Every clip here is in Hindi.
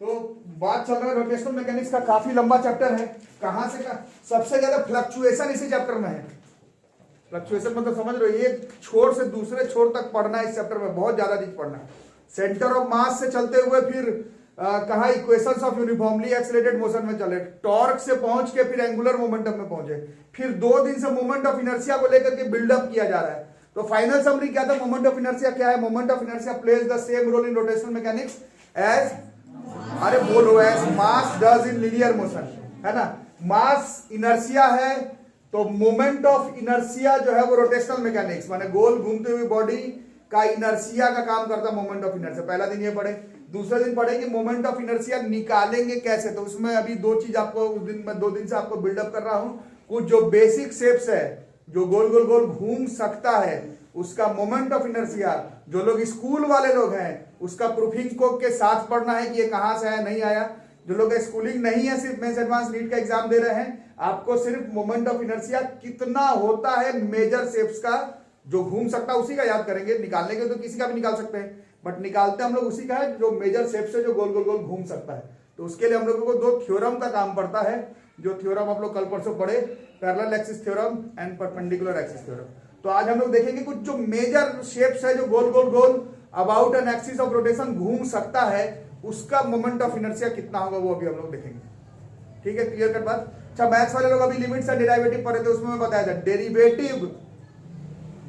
तो बात चल रहा है रोटेशनल मैकेनिक्स का, काफी लंबा चैप्टर है। कहां से का सबसे ज्यादा फ्लक्चुएशन इसी चैप्टर में है। फ्लक्चुएशन मतलब समझ लो, एक छोर से दूसरे छोर तक पढ़ना है इस चैप्टर में, बहुत ज्यादा चीज पढ़ना है। सेंटर ऑफ मास से चलते हुए फिर कहा equations of uniformly accelerated motion में चले, टॉर्क से पहुंच के फिर एंगुलर मोमेंटम में पहुंचे, फिर 2 दिन से मोमेंट ऑफ इनर्शिया को लेकर के बिल्डअप किया जा रहा है। तो फाइनल समरी क्या था, मोमेंट ऑफ इनर्शिया क्या है? Moment of inertia plays the same role in rotational mechanics as, अरे बोलो, as mass does in linear motion, है ना। मास इनर्शिया है तो मोमेंट ऑफ इनर्शिया जो है वो रोटेशनल मैकेनिक्स माने गोल घूमते हुए बॉडी का इनर्शिया का काम करता है मोमेंट ऑफ इनर्शिया। पहला दिन ये पढ़े, दूसरे दिन पढ़ेंगे मोमेंट ऑफ इनर्शिया निकालेंगे कैसे। तो उसमें अभी 2 चीज आपको उस दिन में 2 दिन से आपको बिल्डअप कर रहा हूं। कुछ जो बेसिक शेप्स है जो गोल गोल गोल घूम सकता है उसका मोमेंट ऑफ इनर्शिया, जो लोग स्कूल वाले लोग हैं उसका प्रूफिंग को के साथ पढ़ना है कि ये कहां से आया नहीं आया। जो लोग स्कूलिंग नहीं है, सिर्फ मेंस एडवांस नीट का एग्जाम दे रहे हैं, आपको सिर्फ मोमेंट ऑफ इनर्शिया कितना होता है मेजर शेप्स का जो घूम सकता है उसी का याद करेंगे। निकालने के तो किसी का भी निकाल सकते हैं, बट निकालते हम लोग उसी का है जो मेजर शेप से जो गोल गोल गोल घूम सकता है। तो उसके लिए हम लोगों को 2 थ्योरम का काम पड़ता है, जो थ्योरम आप लोग कल परसों पढ़े, parallel axis theorem and perpendicular axis theorem. तो आज हम लोग देखेंगे कुछ जो मेजर शेप्स है जो गोल गोल गोल about an axis of rotation घूम सकता है, उसका मोमेंट ऑफ इनर्शिया कितना होगा वो अभी हम लोग देखेंगे। ठीक है, क्लियर कट बात। अच्छा, मैथ्स वाले लोग अभी लिमिट्स एंड डेरिवेटिव पढ़े थे, उसमें मैं बताया था डेरिवेटिव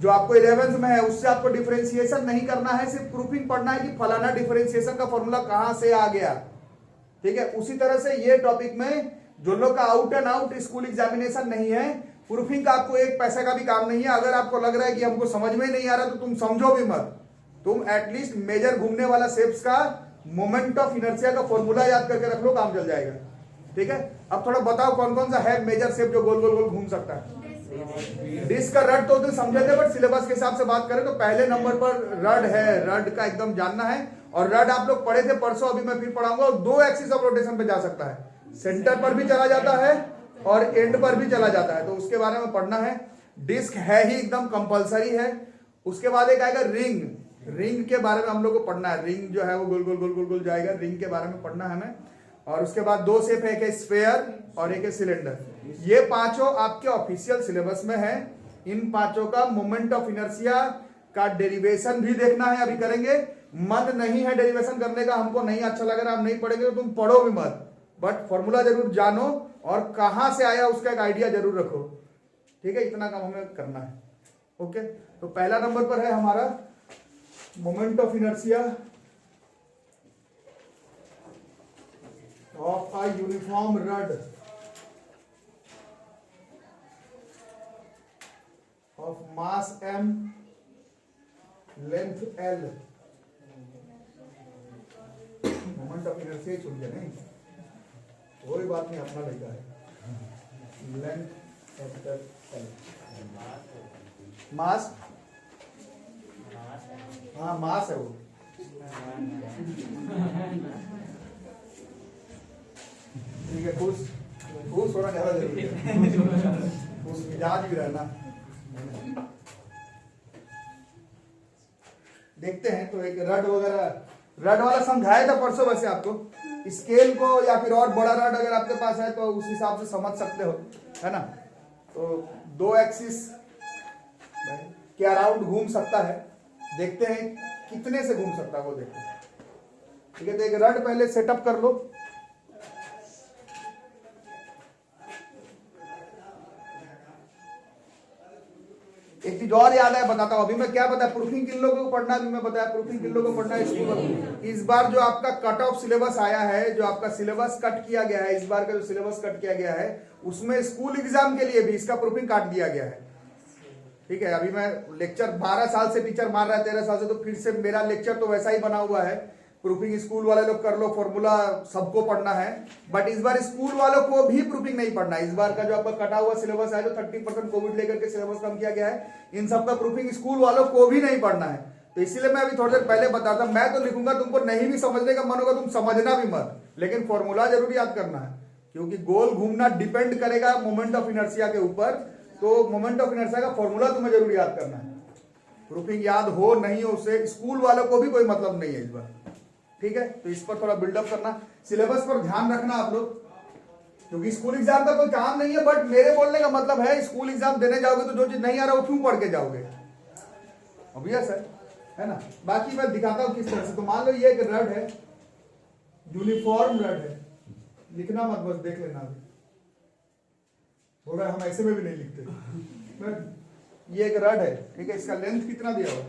जो आपको 11th में है उससे आपको डिफरेंशिएशन नहीं करना है, सिर्फ प्रूफिंग पढ़ना है कि फलाना डिफरेंशिएशन का फॉर्मूला कहां से आ गया। ठीक है, उसी तरह से ये टॉपिक में जो लोग का out and out school examination नहीं है, प्रूफिंग का आपको 1 पैसे का भी काम नहीं है। अगर आपको लग रहा है कि हमको समझ में नहीं आ रहा तो तुम समझो भी मत, तुम एटलीस्ट मेजर घूमने वाला शेप्स का मोमेंट ऑफ इनर्शिया का फॉर्मूला याद करके रख लो, काम चल जाएगा। ठीक है, अब थोड़ा बताओ कौन कौन सा है मेजर शेप जो गोल गोल गोल घूम सकता है। डिस्क का रड तो समझे थे, बट सिलेबस के हिसाब से बात करें तो पहले नंबर पर रड है, रड का एकदम जानना है। और रड आप लोग पढ़े थे परसों, अभी मैं फिर पढ़ाऊंगा। और 2 एक्सिस ऑफ रोटेशन पे जा सकता है, सेंटर पर भी चला जाता है और एंड पर भी चला जाता है, तो उसके बारे में पढ़ना है। डिस्क है ही एकदम कंपलसरी है। उसके बाद एक आएगा रिंग, रिंग के बारे में हम लोग को पढ़ना है। रिंग जो है वो गोल गोल गोल गोल गोल जाएगा, रिंग के बारे में पढ़ना है हमें। और उसके बाद 2 शेप है, एक है स्फेयर और एक है सिलेंडर। ये 5 आपके ऑफिशियल सिलेबस में है। इन 5 का मोमेंट ऑफ इनर्शिया का डेरिवेशन भी देखना है, अभी करेंगे। मन नहीं है डेरिवेशन करने का, हमको नहीं अच्छा लग रहा, हम नहीं पढ़ेंगे तो तुम पढ़ो भी मत, बट फॉर्मूला जरूर जानो और कहां से आया उसका एक आइडिया जरूर रखो। ठीक है, इतना काम हमें करना है। ओके, तो पहला नंबर पर है हमारा moment of inertia of a uniform rod of mass m, length l। Moment of inertia छूट गया नहीं, कोई बात नहीं, अपना लड़का है। लेंथ कैपिटल एल, मास, हाँ मास है वो। ठीक है, खुश खुश होना ज्यादा जरूरी है, खुश मिजाज भी रहना। देखते हैं तो एक रड वगैरह, रड वाला समझाया था परसों वैसे आपको। स्केल को या फिर और बड़ा रड अगर आपके पास है तो उस हिसाब से समझ सकते हो, है ना। तो 2 एक्सिस के अराउंड घूम सकता है, देखते हैं कितने से घूम सकता है वो देखते हैं। ठीक है, तो एक रड पहले सेटअप कर लो। एक चीज और याद है, बताता हूं। अभी मैं क्या बताया, प्रूफिंग किन लोगों को पढ़ना, अभी मैं बताया प्रूफिंग किन लोगों को पढ़ना है स्कूल। इस बार जो आपका कट ऑफ सिलेबस आया है, जो आपका सिलेबस कट किया गया है, इस बार का जो सिलेबस कट किया गया है उसमें स्कूल एग्जाम के लिए भी इसका प्रूफिंग काट दिया गया है। ठीक है, अभी मैं लेक्चर 12 साल से टीचर मार रहा है, 13 साल से, तो फिर से मेरा लेक्चर तो वैसा ही बना हुआ है। प्रूफिंग स्कूल वाले लोग कर लो, फॉर्मूला सबको पढ़ना है, बट इस बार स्कूल वालों को भी प्रूफिंग नहीं पढ़ना है। इस बार का जो आपका कटा हुआ सिलेबस है, जो 30% कोविड लेकर के सिलेबस कम किया गया है, इन सब का प्रूफिंग स्कूल वालों को भी नहीं पढ़ना है। तो इसीलिए मैं अभी थोड़ी देर पहले बता था, मैं तो लिखूंगा, तुमको नहीं भी समझने का मन होगा तुम समझना भी मत, लेकिन फॉर्मूला जरूर याद करना है, क्योंकि गोल घूमना डिपेंड करेगा मोमेंट ऑफ इनर्शिया के ऊपर। तो मोमेंट ऑफ इनर्शिया का फॉर्मूला तुम्हें जरूर याद करना है। प्रूफिंग याद हो नहीं हो उससे स्कूल वालों को भी कोई मतलब नहीं है इस बार। ठीक है, तो इस पर थोड़ा बिल्डअप करना, सिलेबस पर ध्यान रखना आप लोग, क्योंकि स्कूल एग्जाम का कोई काम नहीं है, बट मेरे बोलने का मतलब है स्कूल एग्जाम देने जाओगे तो जो चीज नहीं आ रहा वो क्यों पढ़ के जाओगे, ऑब्वियस है ना। बाकी मैं दिखाता हूँ किस तरह से। तो मान लो ये एक रड है, यूनिफॉर्म रड है, लिखना मत, बस देख लेना होगा, हम ऐसे में भी नहीं लिखते। ये एक रड है, ठीक है, इसका लेंथ कितना दिया हुआ,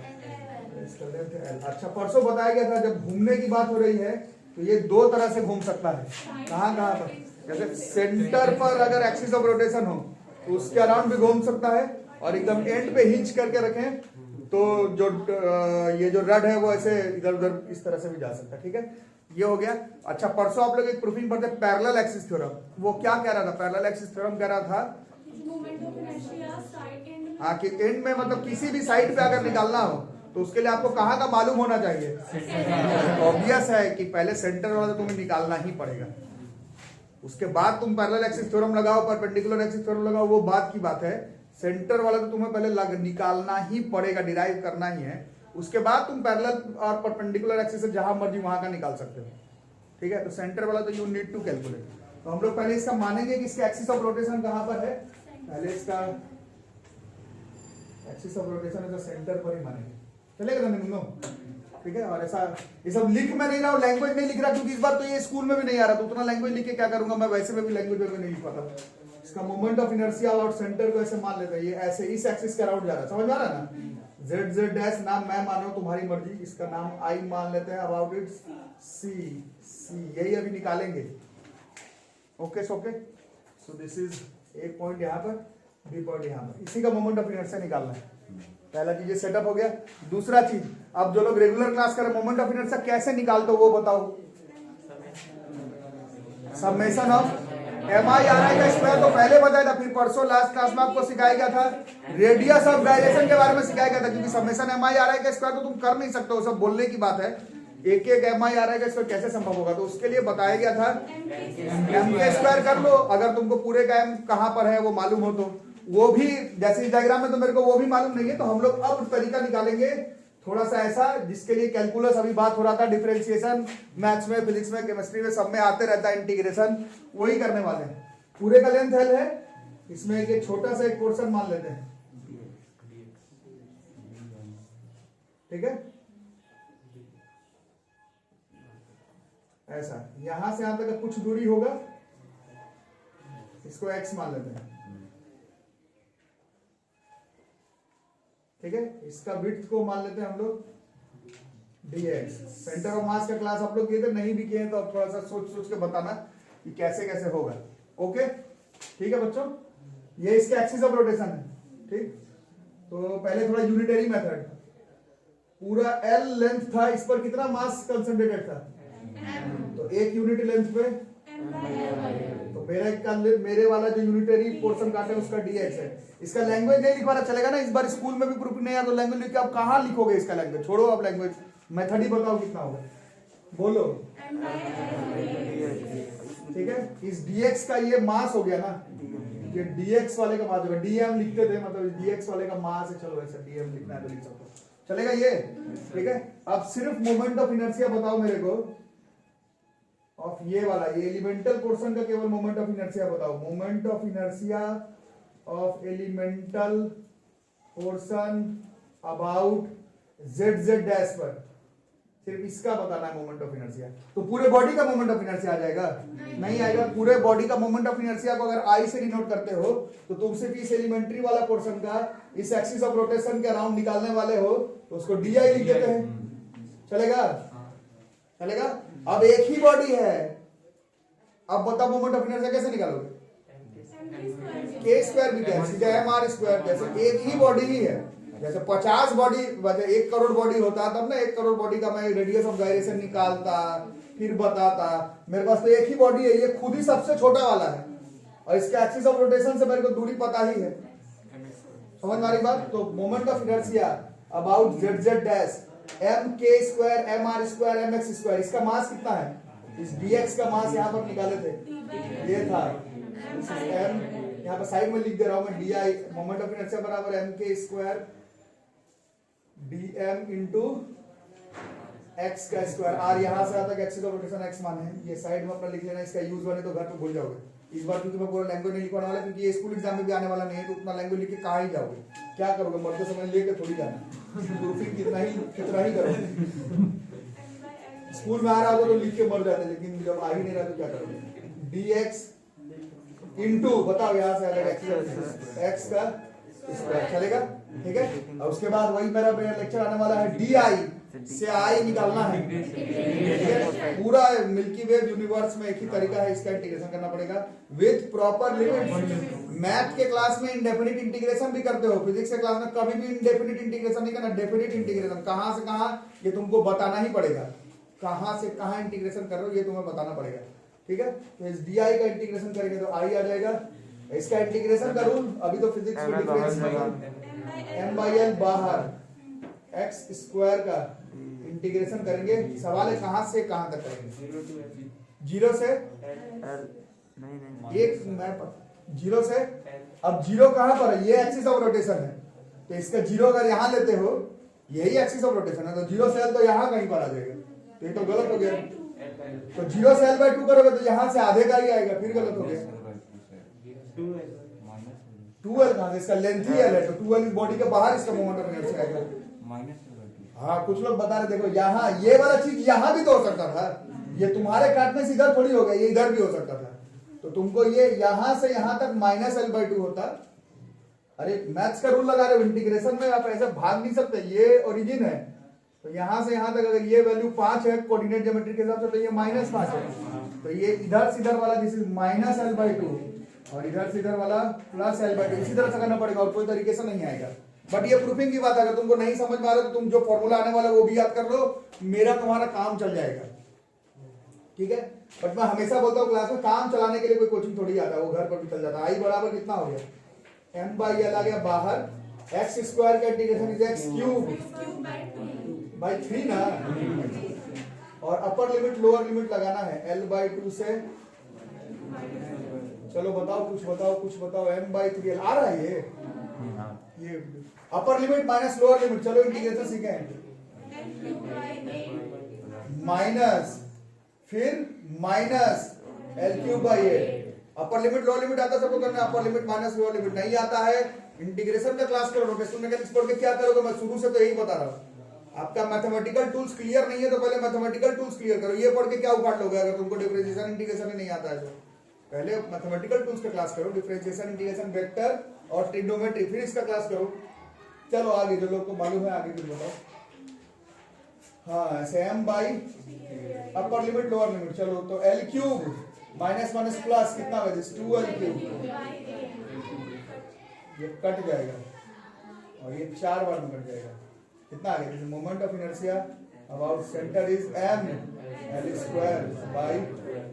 इसका लेंथ है। अच्छा, परसों बताया गया था जब घूमने की बात हो रही है तो ये दो तरह से घूम सकता है, कहाँ कहाँ पर, जैसे सेंटर पर अगर एक्सिस ऑफ रोटेशन हो तो उसके अराउंड भी घूम सकता है, और एकदम एंड पे हिंच करके रखें तो जो ये जो रड है वो ऐसे इधर उधर इस तरह से भी जा सकता है, ठीक है, ये हो गया। अच्छा, परसों आप लोग एक प्रूफिंग पढ़ते पैरेलल एक्सिस थ्योरम, वो क्या कह रहा था, पैरेलल एक्सिस थ्योरम कह रहा था हाँ कि एंड में मतलब किसी भी साइड पे अगर निकालना हो तो उसके लिए आपको कहाँ का मालूम होना चाहिए, ऑब्वियस है कि पहले सेंटर वाला तो तुम्हें निकालना ही पड़ेगा, उसके बाद तुम पैरेलल एक्सिस थ्योरम लगाओ, परपेंडिकुलर एक्सिस थ्योरम लगाओ, वो बात की बात है। सेंटर वाला तो तुम्हें पहले निकालना ही पड़ेगा, डिराइव करना ही है, उसके बाद तुम पैरेलल और परपेंडिकुलर एक्सिस से जहां मर्जी वहां का निकाल सकते हो, ठीक है। तो सेंटर वाला तो यू नीड टू कैलकुलेट। तो हम लोग पहले इसका मानेंगे कि इसका एक्सिस ऑफ रोटेशन कहां पर है, पहले इसका एक्सिस ऑफ रोटेशन है तो सेंटर पर ही मानेंगे, चलेगा ना, ठीक है। और ऐसा ये सब लिख मैं नहीं रहा हूँ, लैंग्वेज नहीं लिख रहा, क्योंकि इस बार तो ये स्कूल में भी नहीं आ रहा, तो उतना लैंग्वेज लिख के क्या करूंगा मैं, वैसे में भी लैंग्वेज में नहीं लिख पाता। इसका moment of inertia about centre को ऐसे मान लेते हैं, ये ऐसे इस एक्सिस के अराउंड जा रहा है, समझ आ रहा है ना। जेड जेड डैश नाम मैं मानो, तुम्हारी मर्जी, इसका नाम आई मान लेते हैं, अबाउट इट सी सी, यही अभी निकालेंगे, ओके सो दिस इज एक पॉइंट यहाँ पर, बी पॉइंट यहाँ पर, इसी का मोमेंट ऑफ इनर्शिया निकालना है। पहला चीज ये सेटअप हो गया। दूसरा चीज, अब जो लोग रेगुलर क्लास कर रहे हैं मोमेंट ऑफ इनर्शिया कैसे निकालते हो वो बताओ, summation of m i r i का स्क्वायर तो पहले बताया था, फिर परसों लास्ट क्लास में आपको सिखाया गया था रेडियस ऑफ गायरेशन के बारे में सिखाया गया था, क्योंकि summation m i r i का स्क्वायर तो तुम कर नहीं सकते हो, सब बोलने की बात है, एक एक एम आई आर आई का स्क्वायर कैसे संभव होगा, तो उसके लिए बताया गया था एम के स्क्वायर कर लो, अगर तुमको पूरे का एम कहां पर है वो मालूम हो तो, वो भी जैसे इस डायग्राम में तो मेरे को वो भी मालूम नहीं है, तो हम लोग अब तरीका निकालेंगे थोड़ा सा ऐसा जिसके लिए कैलकुलस अभी बात हो रहा था, डिफरेंशिएशन मैथ्स में, फिजिक्स में, केमिस्ट्री में सब में आते रहता है, इंटीग्रेशन, वही करने वाले हैं। पूरे का लेंथ एल है, इसमें एक छोटा सा एक पोर्शन मान लेते हैं, ठीक है, ऐसा यहां से यहां तक कुछ दूरी होगा, इसको x मान लेते हैं, ठीक है। इसका विड्थ को मान लेते हैं हम लोग dx। सेंटर ऑफ मास का क्लास आप लोग किए थे, नहीं भी किए तो थोड़ा सा सोच सोच के बताना कि कैसे कैसे होगा, ओके, ठीक है बच्चों। ये इसके एक्सिस ऑफ रोटेशन है, ठीक। तो पहले थोड़ा यूनिटरी मेथड, पूरा l लेंथ था, इस पर कितना मास कंसंट्रेटेड था, तो एक यूनिट लेंथ पे, तो मेरे वाला जो यूनिटरी पोर्शन काटे उसका dx है। इसका लैंग्वेज नहीं लिखवाना चलेगा ना, इस बार स्कूल में भी प्रूफ नहीं आया तो लैंग्वेज लिख के आप कहां लिखोगे इसका लैंग्वेज, छोड़ो आप लैंग्वेज, मेथड ही बताओ कितना होगा, बोलो, ठीक है। इस dx का ये मास हो गया ना, ये dx वाले का मास होगा, dm लिखते थे, मतलब dx वाले का मास है, चलो ऐसा dm लिखना है तो लिख सकते हो, चलेगा ये, ठीक है। अब सिर्फ मोमेंट ऑफ इनर्शिया बताओ मेरे को, ऑफ ये वाला, ये एलिमेंटल पोर्शन का केवल मोमेंट ऑफ इनर्शिया बताओ, moment of inertia of elemental portion about z z dash पर, सिर्फ इसका बताना है मोमेंट ऑफ इनर्शिया। तो पूरे बॉडी का मोमेंट ऑफ इनर्शिया आ जाएगा, नहीं आएगा। पूरे बॉडी का मोमेंट ऑफ इनर्शिया को अगर आई से डिनोट करते हो तो तुम सिर्फ इस एलिमेंट्री वाला पोर्शन का इस एक्सिस ऑफ रोटेशन के अराउंड निकालने वाले हो तो उसको डी आई लिख देते हैं, चलेगा, चलेगा। अब एक ही बॉडी है, अब बताओ मोमेंट ऑफ इनर्शिया कैसे निकालोगे, के स्क्वायर भी क्या है, एम आर स्क्वायर, जैसे एक ही बॉडी ही है, जैसे 50 बॉडी, 1 करोड़ बॉडी होता तब ना 1 करोड़ बॉडी का मैं रेडियस ऑफ गायरेशन निकालता फिर बताता, मेरे पास तो एक ही बॉडी है, ये खुद ही सबसे छोटा वाला है और इसके एक्सिस ऑफ रोटेशन से मेरे को दूरी पता ही है, समझ में आ रही बात। तो moment of inertia about z z dash m के square m r square m x square, इसका मास कितना है, इस dx का मास यहाँ पर निकाले थे, ये था m, यहाँ पर साइड में लिख दे रहा हूं मैं, di मोमेंट ऑफ इनर्शिया बराबर एम के square d m into x का स्क्वायर आर यहाँ से आता है एक्सिस ऑफ रोटेशन एक्स मान है, ये साइड में अपना लिख लेना, इसका यूज बने तो घर पे भूल जाओगे। इस बार क्योंकि मैं पूरा लैंग्वेज नहीं लिखवाने वाला, क्योंकि ये स्कूल एग्जाम में भी आने वाला नहीं है, तो उतना लैंग्वेज लिख के कहाँ ही जाओगे, क्या करोगे, मरते समय लेके थोड़ी जाना, प्रूफिंग कितना ही करोगे। स्कूल में आ रहा होगा तो लिख के मर जाते, लेकिन जब आ ही नहीं रहा तो क्या करोगे। dx इंटू बताओ यहाँ से अगर एक्स का स्क्वायर चलेगा, ठीक है। और उसके बाद वही मेरा लेक्चर आने वाला है di से आई निकालना है, ठीक है। पूरा मिल्की वे यूनिवर्स में एक ही तरीका है, इसका इंटीग्रेशन करना पड़ेगा विद प्रॉपर लिमिट। मैथ के क्लास में इंडेफिनिट इंटीग्रेशन भी करते हो, फिजिक्स के क्लास में कभी भी इंडेफिनिट इंटीग्रेशन नहीं करना, डेफिनिट इंटीग्रेशन कहां से कहां ये तुमको बताना ही पड़ेगा, कहां से कहां इंटीग्रेशन कर रहे हो ये तुम्हें बताना पड़ेगा, ठीक है। तो इस डी आई का इंटीग्रेशन करेंगे तो आई आ जाएगा, इसका इंटीग्रेशन का रूल अभी तो फिजिक्स में डिफरेंस m बाई एल बाहर एक्स स्क्वायर का इंटीग्रेशन करेंगे। सवाल है कहां से कहां तक करेंगे, जीरो से एक जीरो से, अब जीरो कहां पर है, ये एक्सिस ऑफ रोटेशन है, तो इसका जीरो अगर यहां लेते हो, यही एक्सिस ऑफ रोटेशन है, तो जीरो से एल तो यहां कहीं पर आ जाएगा, तो ये तो गलत हो गया। तो जीरो से एल बाई टू करोगे तो यहां से आधे का ही आएगा, फिर गलत हो गया। 2l कहां से, इसका लेंथ ही एल है, तो 2l इस बॉडी के बाहर इसका मोमेंट ऑफ इनर्शिया आएगा। हाँ कुछ लोग बता रहे देखो यहाँ ये वाला चीज यहाँ भी तो हो सकता था, ये तुम्हारे काटने से इधर थोड़ी हो गया, ये इधर भी हो सकता था, तो तुमको ये यहाँ से यहाँ तक माइनस एल बाई टू होता। अरे मैथ्स का रूल लगा रहे हो, इंटीग्रेशन में आप ऐसे भाग नहीं सकते, ये ओरिजिन है, तो यहाँ से यहाँ तक अगर ये वैल्यू 5 है कोऑर्डिनेट ज्योमेट्री के हिसाब से, तो ये -5 है, तो ये इधर से इधर वाला this is minus L by two, और इधर से इधर वाला प्लस एल बाई टू, इसी तरह से करना पड़ेगा और कोई तरीके से नहीं आएगा। बट ये प्रूफिंग की बात है, अगर तुमको नहीं समझ में आ रहा तो तुम जो फॉर्मूला आने वाला वो भी याद कर लो, मेरा तुम्हारा काम चल जाएगा, ठीक है। बट मैं हमेशा बोलता हूँ क्लास में काम चलाने के लिए कोई कोचिंग थोड़ी आता है, वो घर पर भी चल जाता है। आई बराबर कितना हो गया, m बाई एल आ गया बाहर, एक्स स्क्वायर का integration is x cube by 3 ना, और अपर लिमिट लोअर लिमिट लगाना है l बाई 2 से, चलो बताओ कुछ बताओ, m बाई 3l आ रहा है ये upper limit minus lower limit, चलो इंटीग्रेशन सीखें, माइनस फिर minus L cube by A, upper limit lower limit आता है सबको करना, upper limit minus lower limit नहीं आता है, इंटीग्रेशन का क्लास करो, रोटेशनल मैकेनिक्स पढ़ के क्या करोगे, मैं शुरू से तो यही बता रहा हूँ। आपका मैथमेटिकल टूल्स क्लियर नहीं है तो पहले मैथमेटिकल टूल्स क्लियर करो, ये पढ़ के क्या उखाड़ लोगे अगर तुमको डिफरेंशिएशन इंटीग्रेशन ही नहीं आता है तो। पहले मैथमेटिकल टूल्स का क्लास करो, डिफरेंशिएशन इंटीग्रेशन वेक्टर और ट्रिग्नोमेट्री, फिर इसका क्लास करो। चलो आगे जो लोग को मालूम है आगे कुछ बताओ। हाँ ऐसे m by upper limit lower limit, चलो तो l cube minus minus plus कितना होगा, 2l क्यूब, ये कट जाएगा और ये 4 बार में कट जाएगा, कितना आ गया, moment of inertia about centre is m l square by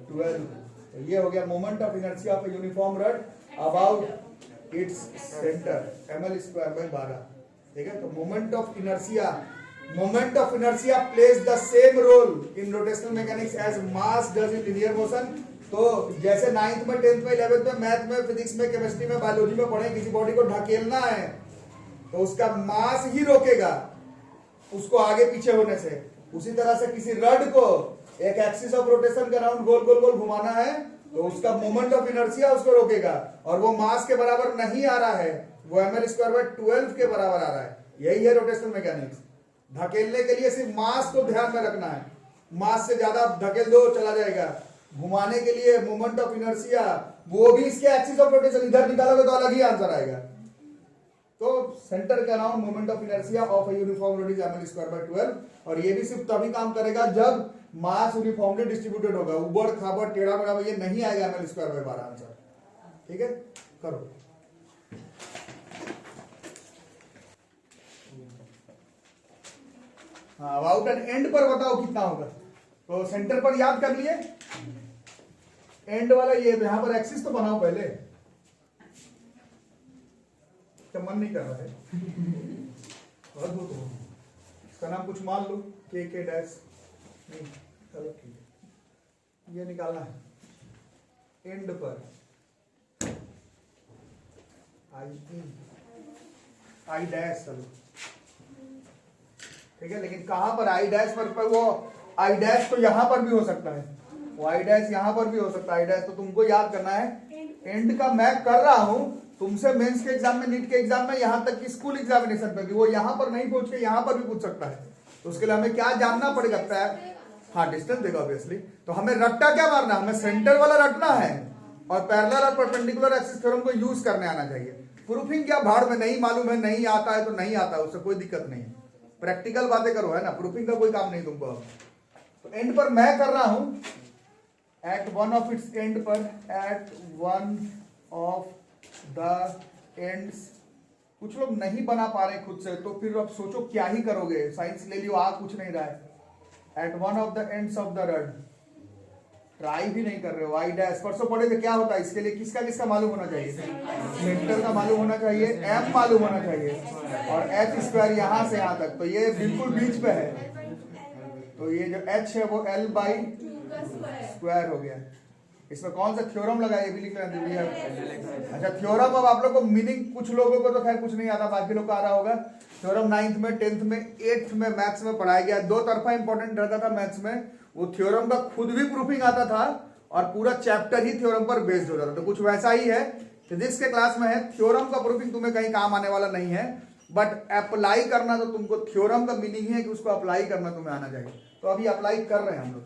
12, तो ये हो गया moment of inertia of a uniform rod about its centre ml square by 12, ठीक है। तो moment of inertia plays the same role in rotational mechanics as mass does in linear motion. तो जैसे 9th में 10th में 11th में मैथ में फिजिक्स में केमिस्ट्री में बायोलॉजी में पढ़े, किसी बॉडी को ढकेलना है तो उसका मास ही रोकेगा उसको आगे पीछे होने से, उसी तरह से किसी रड को एक एक्सिस ऑफ रोटेशन के अराउंड गोल गोल गोल घुमाना है तो उसका मोमेंट ऑफ इनर्शिया उसको रोकेगा, और वो मास के बराबर नहीं आ रहा है, वो ml स्क्वायर बाय 12 के बराबर आ रहा है। यही है रोटेशनल मैकेनिक्स। धकेलने के लिए सिर्फ मास को ध्यान में रखना है, मास से ज्यादा धकेल दो चला जाएगा। घुमाने के लिए मोमेंट ऑफ इनर्शिया, वो भी इसके एक्सिस ऑफ रोटेशन, इधर निकालोगे तो अलग ही आंसर आएगा। तो सेंटर के around moment of inertia of a uniform rod is ml square by 12, और ये भी सिर्फ तभी काम करेगा जब मास यूनिफॉर्मली डिस्ट्रीब्यूटेड होगा, उबड़ खाबड़ टेढ़ा मेढ़ा ये नहीं आएगा ml स्क्वायर बाय 12 आंसर, ठीक है। करो हाँ, अबाउट एंड एंड पर बताओ कितना होगा, तो सेंटर पर याद कर लिए, एंड वाला ये, तो यहां पर एक्सिस तो बनाओ पहले, क्या मन नहीं कर रहा है तो इसका नाम कुछ मान लो के डैश नहीं, चलो ठीक है, ये निकालना है एंड पर आई डैश, चलो ठीक है, लेकिन कहां पर आई डैश पर वो आई डैश तो यहां पर भी हो सकता है, वो आई डैश यहां पर भी हो सकता है। आई डैश तो तुमको याद करना है, एंड का मैं कर रहा हूं तुमसे मेंस के एग्जाम में, नीट के एग्जाम में, यहां तक कि स्कूल एग्जामिनेशन में भी वो यहां पर नहीं पहुंच के यहां पर भी पूछ सकता है। तो उसके लिए हमें क्या जानना पड़ेगा, हाँ डिस्टेंस देगा ऑब्वियसली। तो हमें रट्टा क्या मारना, हमें सेंटर वाला रटना है और पैरेलल और परपेंडिकुलर एक्सिस थ्योरम को यूज करने आना चाहिए। प्रूफिंग क्या भाड़ में, नहीं मालूम है, नहीं आता है तो नहीं आता है, उससे कोई दिक्कत नहीं है, प्रैक्टिकल बातें करो, है ना, प्रूफिंग का कोई काम नहीं तुमको। तो एंड पर मैं कर रहा हूं, at one of its end पर, at one of the ends. कुछ लोग नहीं बना पा रहे खुद से, तो फिर अब सोचो क्या ही करोगे, साइंस ले लियो, आ कुछ नहीं रहा है। At one of the ends of the rod, try भी नहीं कर रहे हो। आई डैश परसों पढ़े थे, क्या होता है इसके लिए, किसका किसका मालूम होना चाहिए, सेंटर का मालूम होना चाहिए, एम मालूम होना चाहिए, और एच स्क्वायर यहां से यहां तक, तो ये बिल्कुल बीच पे है। तो ये जो एच है वो एल बाई स्क्वायर हो गया। इसमें कौन सा थ्योरम लगा ये भी लिख लेना। अच्छा थ्योरम, अब आप लोग को मीनिंग, कुछ लोगों को तो खैर कुछ नहीं आता, बाकी लोग को आ रहा होगा। थ्योरम 9th में, 10th में, 8th में मैथ्स में पढ़ाया गया। दो तरफा इंपॉर्टेंट रहता था मैथ्स में, वो थ्योरम का खुद भी प्रूफिंग आता था और पूरा चैप्टर ही थ्योरम पर बेस्ड होता था। तो कुछ वैसा ही है, फिजिक्स के क्लास में है, थ्योरम का प्रूफिंग तुम्हें कहीं काम आने वाला नहीं है, बट अप्लाई करना तो तुमको, थ्योरम का मीनिंग है कि उसको अप्लाई करना तुम्हें आना चाहिए। तो अभी अप्लाई कर रहे हैं हम लोग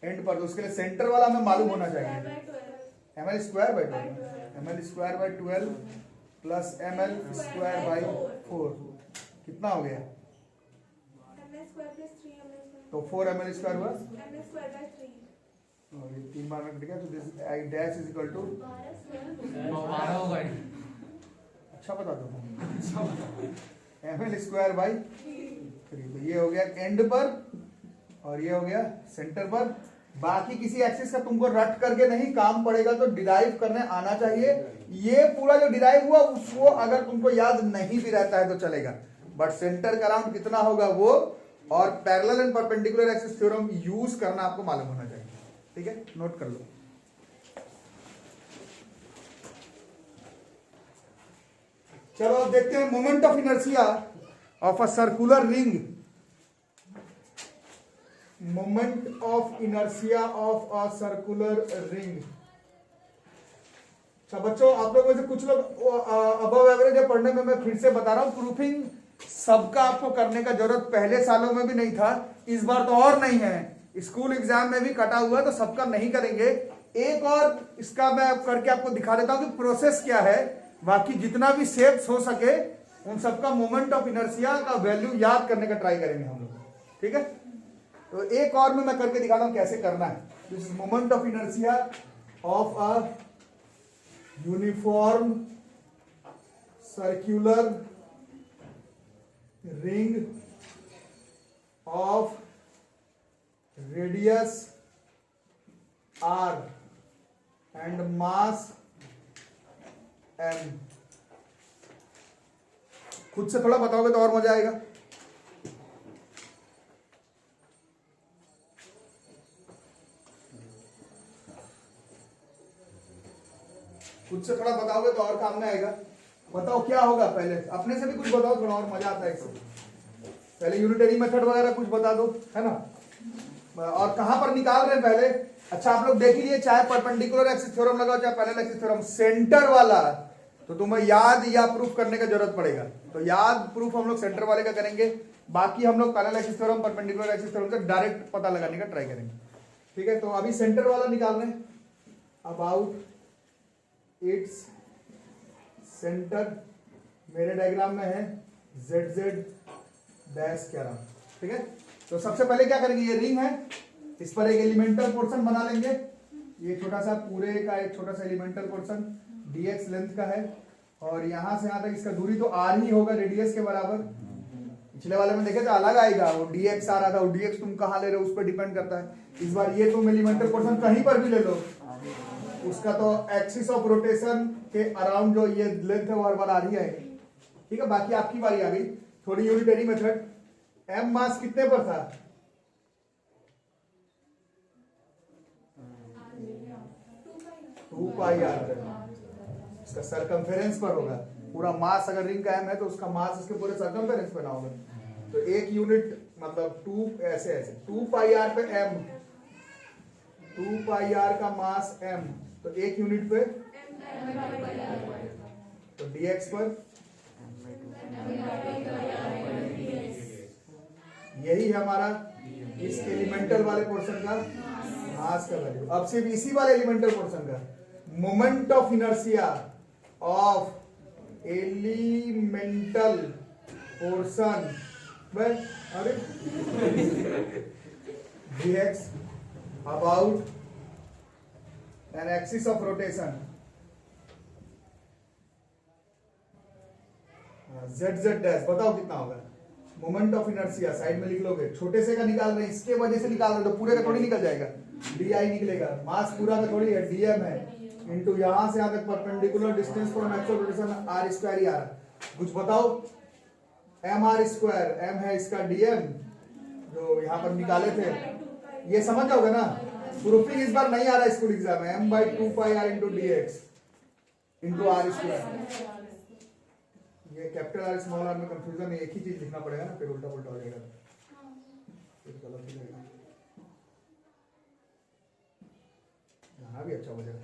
एंड पर, तो उसके लिए सेंटर वाला हमें मालूम होना चाहिए। M l square by 12 plus m l square by 4 कितना हो गया, तो 4 एम एल स्क्वायर हुआ, और ये 3 बार में कट गया, तो this I dash is equal to, अच्छा बता दो, एम एल स्क्वायर बाई 3। तो ये हो गया एंड पर और ये हो गया सेंटर पर। बाकी किसी एक्सिस का तुमको रट करके नहीं काम पड़ेगा, तो डिराइव करने आना चाहिए। ये पूरा जो डिराइव हुआ उसको अगर तुमको याद नहीं भी रहता है तो चलेगा, बट सेंटर का राउंड कितना होगा वो, और parallel and perpendicular axis theorem use करना आपको मालूम होना चाहिए। ठीक है, नोट कर लो। चलो अब देखते हैं moment of inertia of a circular ring. Moment of inertia of a circular ring. अच्छा बच्चों, आप लोगों में से कुछ लोग अबव एवरेज है पढ़ने में, मैं फिर से बता रहा हूं, प्रूफिंग सबका आपको करने का जरूरत पहले सालों में भी नहीं था, इस बार तो और नहीं है। स्कूल एग्जाम में भी कटा हुआ, तो सबका नहीं करेंगे। एक और इसका मैं करके आपको दिखा देता हूं कि प्रोसेस क्या है। बाकी जितना भी शेप्स हो सके उन सबका मोमेंट ऑफ इनर्शिया का वैल्यू याद करने का ट्राई करेंगे हम लोग। ठीक है, तो एक और में मैं करके दिखाता हूं कैसे करना है। This is moment of inertia of a uniform circular ring of radius r and mass m। खुद से थोड़ा बताओगे तो और मजा आएगा। खुद से थोड़ा बताओगे तो और काम में आएगा। बताओ क्या होगा, पहले अपने से भी कुछ बताओ, थोड़ा और मजा आता है इससे। पहले यूनिटरी मेथड वगैरह कुछ बता दो, है ना, और कहां पर निकाल रहे हैं पहले। अच्छा आप लोग देख लीजिए, चाहे परपेंडिकुलर एक्सिस थ्योरम लगाओ चाहे पैरेलल एक्सिस थ्योरम, सेंटर वाला तो तुम्हें याद या प्रूफ करने का जरूरत पड़ेगा। तो याद प्रूफ हम लोग सेंटर वाले का करेंगे, बाकी हम लोग parallel axis theorem perpendicular axis theorem से डायरेक्ट पता लगाने का ट्राई करेंगे। ठीक है, तो अभी सेंटर वाला निकाल रहे हैं। अबाउट इट्स सेंटर मेरे डायग्राम में है ZZ डैश 11। ठीक है, तो सबसे पहले क्या करेंगे, ये रिंग है, इस पर एक एलिमेंटल पोर्शन बना लेंगे। ये छोटा सा पूरे का एक छोटा सा एलिमेंटल पोर्शन dx लेंथ का है, और यहां से यहां तक इसका दूरी तो r ही होगा, रेडियस के बराबर। पिछले वाले में देखे तो अलग आएगा, वो dx आ रहा था, वो dx तुम कहां ले रहे हो उस पर डिपेंड करता है। इस बार ये तुम एलिमेंटल पोर्शन कहीं पर भी ले लो, उसका तो एक्सिस ऑफ रोटेशन के अराउंड जो ये लेंथ है वो हर बार आ रही आएगी। ठीक है, बाकी आपकी बारी आ गई। थोड़ी यूनिटरी मेथड, m मास कितने पर था, टू पाई आर, इसका सरकमफेरेंस पर होगा। पूरा मास अगर रिंग का m है तो उसका मास इसके पूरे सरकमफेरेंस पर ना होगा। तो तो एक यूनिट मतलब 2 ऐसे ऐसे 2 पाई आर पे m, 2 पाई आर का मास m, तो एक यूनिट पे तो dx पर यही है हमारा इस एलिमेंटल वाले पोर्शन का मास का वैल्यू। अब सिर्फ इसी वाले एलिमेंटल पोर्शन का moment of inertia of elemental portion अरे dx about an axis of rotation z z dash, बताओ कितना होगा मोमेंट ऑफ इनर्शिया, साइड में लिख लोगे, छोटे से का निकाल रहे हैं, इसके वजह से निकाल रहे तो पूरे का थोड़ी निकल जाएगा, di निकलेगा, मास पूरा का थोड़ी है, dm है इनटू यहां से यहां तक perpendicular distance from actual rotation r square ही आ रहा। कुछ बताओ mr स्क्वायर, m है इसका dm जो यहां पर निकाले थे, ये समझ जाओगे ना। प्रूफिंग इस बार नहीं आ रहा स्कूल एग्जाम में, m by 2 pi r into dx into r square. ये कैपिटल आर स्मॉल आर में कंफ्यूजन है, एक ही चीज लिखना पड़ेगा ना, फिर उल्टा पुल्टा हो जाएगा, फिर गलत हो जाएगा। यहाँ भी अच्छा हो जाएगा।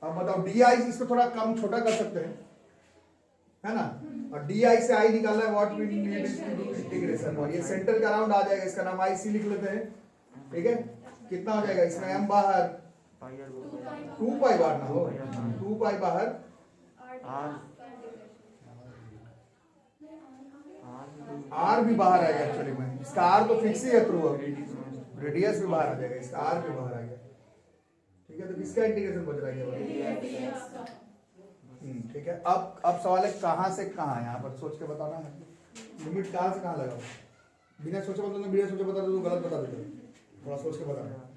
अब बताओ डी आई, इसको थोड़ा कम छोटा कर सकते हैं, है ना, और डी आई से आई निकालना है, what we need is to do integration, और ये सेंटर के अराउंड आ जाएगा, इसका नाम आई सी लिख लेते हैं, ठीक है। कितना हो जाएगा इसमें, एम बाहर 2 पाई बाहर ना हो, 2 पाई बाहर आर भी बाहर आएगा एक्चुअली में, इसका आर तो फिक्स ही है थ्रू, रेडियस भी बाहर आ जाएगा, इसका आर भी बाहर आ गया, ठीक है। तो किसका इंटीग्रेशन बच रहा है, ठीक है। अब सवाल है कहां से कहां, यहां पर सोच के बताना है, लिमिट कहां से कहां लगाओ, बिना सोचे बता दो, बिना सोचे बता दो तो गलत बता देते, थोड़ा सोच के बताना।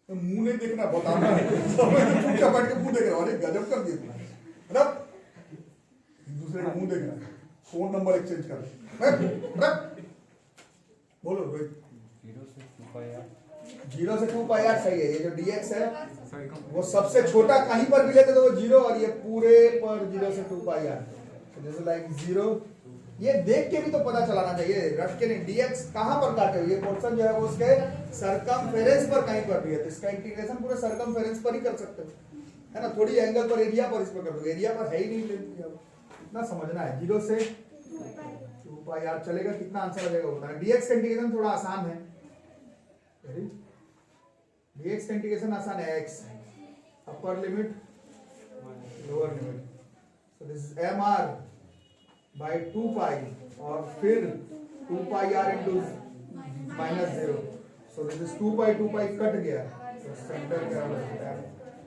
तो मुंह नहीं देखना, बताना है, क्या बैठ के मुंह देख रहा है, गजब कर दिया तुमने, दूसरे का मुंह देखना, फोन नंबर एक्सचेंज कर, बोलो रोहित। 0 से 2 पाई आर सही है, ये जो dx है वो सबसे छोटा कहीं पर भी लेते तो वो 0, और ये पूरे पर 0 से 2 पाई आर, जैसे लाइक 0, ये देख के भी तो पता चलाना चाहिए, रट के नहीं। dx कहां पर काटे हो, ये पोर्शन जो है वो उसके सरकमफेरेंस पर कहीं पर भी है, तो इसका इंटीग्रेशन पूरे सरकमफेरेंस पर ही कर सकते हो, है ना, थोड़ी एंगल पर एरिया पर इसमें कर दो, एरिया पर है ही नहीं, इतना समझना है। 0 से 2 पाई आर चलेगा, कितना आंसर आ जाएगा होता है। dx का इंटीग्रेशन थोड़ा आसान है, dx का इंटीग्रेशन आसान है, x upper limit lower limit, so this is mr by 2 पाई और फिर 2 पाई r into -0, so this is 2 pi cut गया, तो सेंटर क्या होता है,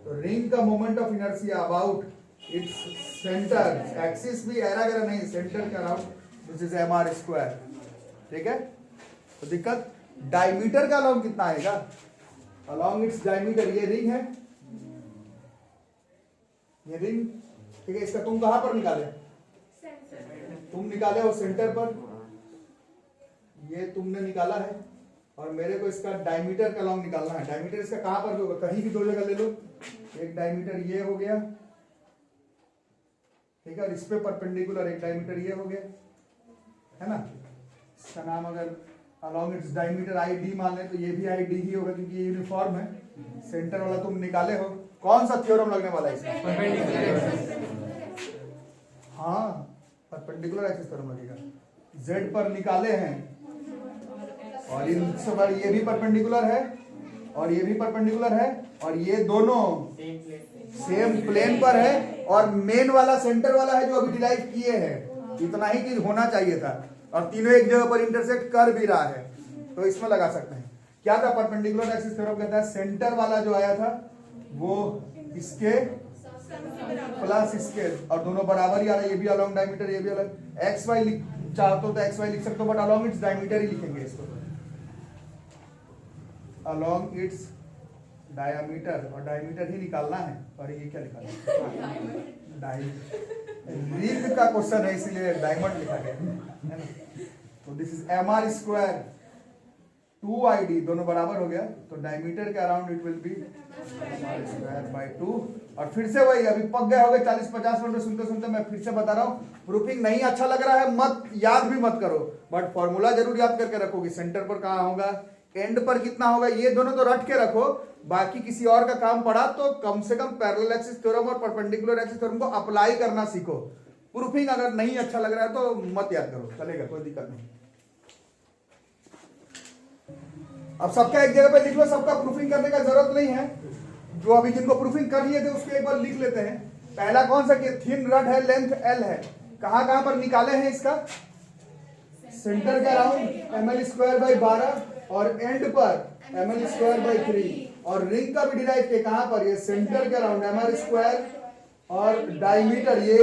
तो रिंग का moment of inertia about its centre, axis भी एरा गैरा नहीं, सेंटर के around, this is mr square, ठीक है। तो दिक्कत डायमीटर का अलाउंग कितना आएगा, अलोंग इट्स डायमीटर, ये रिंग है, ये रिंग, ठीक है। इसका तुम कहां पर निकाले, तुम निकाले हो सेंटर पर, ये तुमने निकाला है, और मेरे को इसका डायमीटर का अलोंग निकालना है। डायमीटर इसका कहां पर होगा, कहीं भी 2 जगह ले लो, एक डायमीटर ये हो गया, ठीक है, और इस पे परपेंडिकुलर एक डायमीटर ये हो गया, है ना। इसका नाम अगर along its diameter I D मान ले तो ये भी आई डी ही होगा, क्योंकि ये यूनिफॉर्म है। सेंटर वाला तुम निकाले हो, कौन सा थ्योरम लगने वाला है इसमें, हाँ परपेंडिकुलर एक्सिस थ्योरम लगेगा, z पर निकाले हैं, और इन सब ये भी परपेंडिकुलर है और ये भी परपेंडिकुलर है, और ये दोनों सेम प्लेन पर है, और मेन वाला सेंटर वाला है जो अभी डिराइव किए हैं, इतना ही चीज होना चाहिए था, और तीनों एक जगह पर इंटरसेक्ट कर भी रहा है, तो इसमें लगा सकते हैं। क्या था परपेंडिकुलर एक्सिस थ्योरम, कहता है सेंटर वाला जो आया था वो इसके प्लस इसके, और दोनों बराबर ही आ रहा है, ये भी अलोंग डायमीटर, ये भी अलग, एक्स वाई चाहते हो तो एक्स वाई लिख सकते हो, बट अलोंग इट्स डायमीटर ही लिखेंगे इसको, अलोंग इट्स डायमीटर, और डायमीटर ही निकालना है, और ये क्या लिखा है, रीग का क्वेश्चन है इसीलिए डायमंड लिखा गया है ना। तो this is mr square 2ID दोनों बराबर हो गया, तो डायमीटर के around it will be square by 2। और फिर से वही, अभी पक गए होगे 40-50 मिनट सुनते सुनते, मैं फिर से बता रहा हूँ, प्रूफिंग नहीं अच्छा लग रहा है मत याद भी मत करो, बट फॉर्मूला जरूर याद करके रखोगे। सेंटर पर कहाँ होगा, एंड पर कितना होगा, ये दोनों तो रट के रखो। बाकी किसी और का काम पड़ा तो कम से कम पैरेलल एक्सिस थ्योरम और परपेंडिकुलर एक्सिस थ्योरम को अप्लाई करना सीखो। प्रूफिंग अगर नहीं अच्छा लग रहा है तो मत याद करो, चलेगा, कोई दिक्कत नहीं। अब सबका एक जगह पे लिख लो, सबका प्रूफिंग करने का जरूरत नहीं है। जो अभी जिनको प्रूफिंग कर लिए थे उसको एक बार लिख लेते हैं। पहला कौन सा कि थिन रड है, लेंथ L है, कहां कहां पर निकाले हैं इसका, सेंटर के अराउंड ml²/12 और एंड पर ml²/3, और रिंग का भी डिराइव के कहां पर, ये सेंटर के अराउंड ml² और डायमीटर ये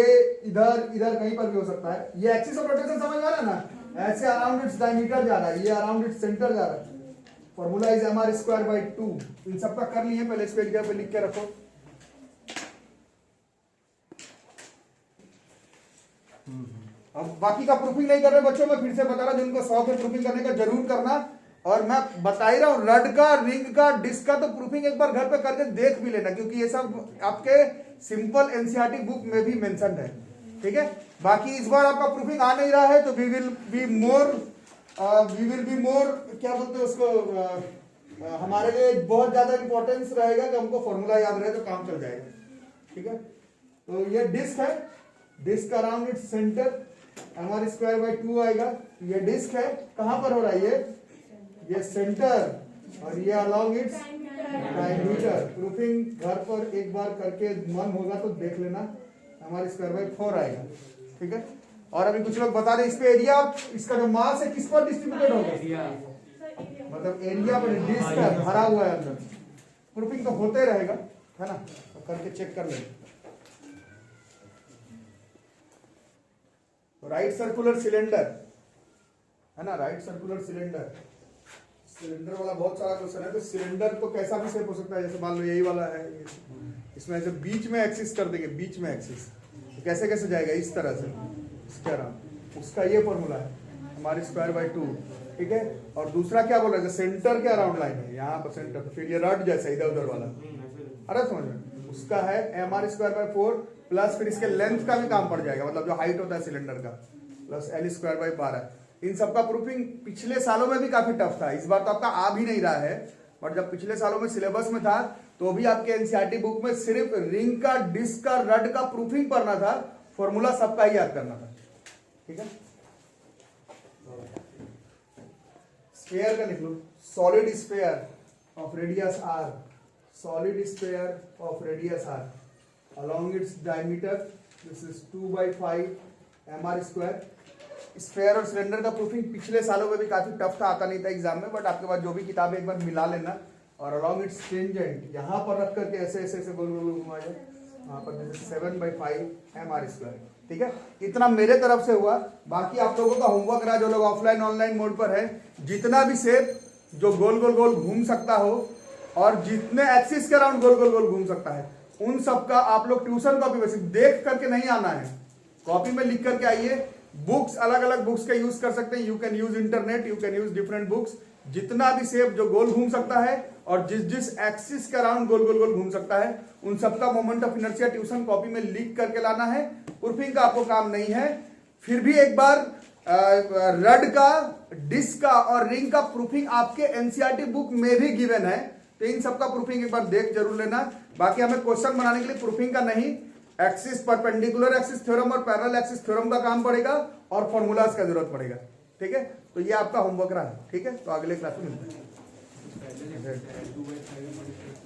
इधर इधर कहीं पर भी हो सकता है। ये एक्सिस ऑफ रोटेशन समझ में आ रहा है ना, ऐसे अराउंड इट्स डायमीटर जा रहा है, ये अराउंड इट्स सेंटर जा रहा है। Formula is mr²/2। इन सबका कर लिए, पहले इसको एक जगह पे लिख के रखो। अब बाकी का प्रूफिंग नहीं कर रहे बच्चों, मैं फिर से बता रहा हूं, जिनको शौक है प्रूफिंग करने का जरूर करना। और मैं बता ही रहा हूं, रड का, रिंग का, डिस्क का तो प्रूफिंग एक बार घर पे करके देख भी लेना, क्योंकि ये सब आपके सिंपल एनसीईआरटी बुक में भी मेंशन है, ठीक है। बाकी इस बार आपका प्रूफिंग आ नहीं रहा है तो वी विल बी मोर क्या बोलते हैं उसको, हमारे लिए बहुत ज्यादा इंपॉर्टेंस रहेगा कि हमको फॉर्मूला याद रहे तो काम चल जाएगा, ठीक है। तो ये डिस्क है, disc around its centre mr²/2 आएगा। ये डिस्क है, कहां पर हो रहा है ये सेंटर, और ये अलोंग इट्स डायमीटर। प्रूफिंग घर पर एक बार करके मन होगा तो देख लेना, mr²/4 आएगा, ठीक है। और अभी कुछ लोग बता रहे इस पे एरिया, इसका जो मास है किस पर डिस्ट्रीब्यूटेड होगा, मतलब एरिया पर डिस्क है, भरा हुआ है अंदर। प्रूफिंग तो होते रहेगा, है ना, तो करके चेक कर लेंगे। राइट सर्कुलर सिलेंडर है ना, राइट सर्कुलर सिलेंडर वाला बहुत सारा क्वेश्चन है। तो सिलेंडर तो कैसा भी शेप हो सकता है, जैसे मान लो यही वाला है, इसमें ऐसे बीच में एक्सिस कर देंगे, बीच में एक्सिस, तो कैसे कैसे जाएगा, इस तरह से, इसके अराउंड, उसका ये फॉर्मूला है mr²/2, ठीक है। और दूसरा क्या बोल रहा है, सेंटर के अराउंड लाइन है, यहाँ पर सेंटर, तो फिर ये रड जैसा इधर उधर वाला, अरे समझ में, उसका है mr²/4 प्लस फिर इसके लेंथ का भी काम पड़ जाएगा, मतलब जो हाइट होता है सिलेंडर का, प्लस l²/12। इन सबका प्रूफिंग पिछले सालों में भी काफी टफ था, इस बार तो आपका आ भी नहीं रहा है, बट जब पिछले सालों में सिलेबस में था तो भी आपके एनसीईआरटी बुक में सिर्फ रिंग का, डिस्क का, रड का प्रूफिंग पढ़ना था, फॉर्मूला सबका ही याद करना था, ठीक है। स्फीयर का लिख लो, solid sphere of radius r, solid sphere of radius r along its diameter, this is 2/5 mr²। Sphere और सिलेंडर का प्रूफिंग पिछले सालों में भी काफी टफ था, आता नहीं था एग्जाम में, बट आपके पास जो भी किताब एक बार मिला लेना, और along its tangent यहाँ पर रख करके ऐसे ऐसे ऐसे गोल गोल घुमाया, यहाँ पर 7/5 mr², ठीक है। इतना मेरे तरफ से हुआ। बाकी आप लोगों का होमवर्क रहा, जो लोग ऑफलाइन ऑनलाइन मोड पर है, जितना भी शेप जो गोल गोल गोल घूम सकता हो और जितने एक्सिस के अराउंड गोल गोल गोल घूम सकता है, उन सब का आप लोग ट्यूशन कॉपी वैसे देख करके नहीं आना है, कॉपी में लिख करके आइए। बुक्स अलग अलग बुक्स का यूज कर सकते हैं, you can use internet, you can use different books. जितना भी शेप जो गोल घूम सकता है और जिस जिस एक्सिस के अराउंड गोल गोल गोल घूम सकता है, उन सबका moment of inertia tuition copy में लिख करके लाना है। प्रूफिंग का आपको काम नहीं है। फिर भी एक बार रड का, डिस्क का और रिंग का प्रूफिंग आपके एनसीईआरटी बुक में भी गिवन है, तो इन सबका प्रूफिंग एक बार देख जरूर लेना। बाकी हमें क्वेश्चन बनाने के लिए प्रूफिंग का नहीं, एक्सिस, परपेंडिकुलर एक्सिस थ्योरम और पैरेलल एक्सिस थ्योरम का काम पड़ेगा और फॉर्मूलाज का जरूरत पड़ेगा, ठीक है। तो ये आपका होमवर्क रहा, ठीक है। तो अगले क्लास में मिलते हैं।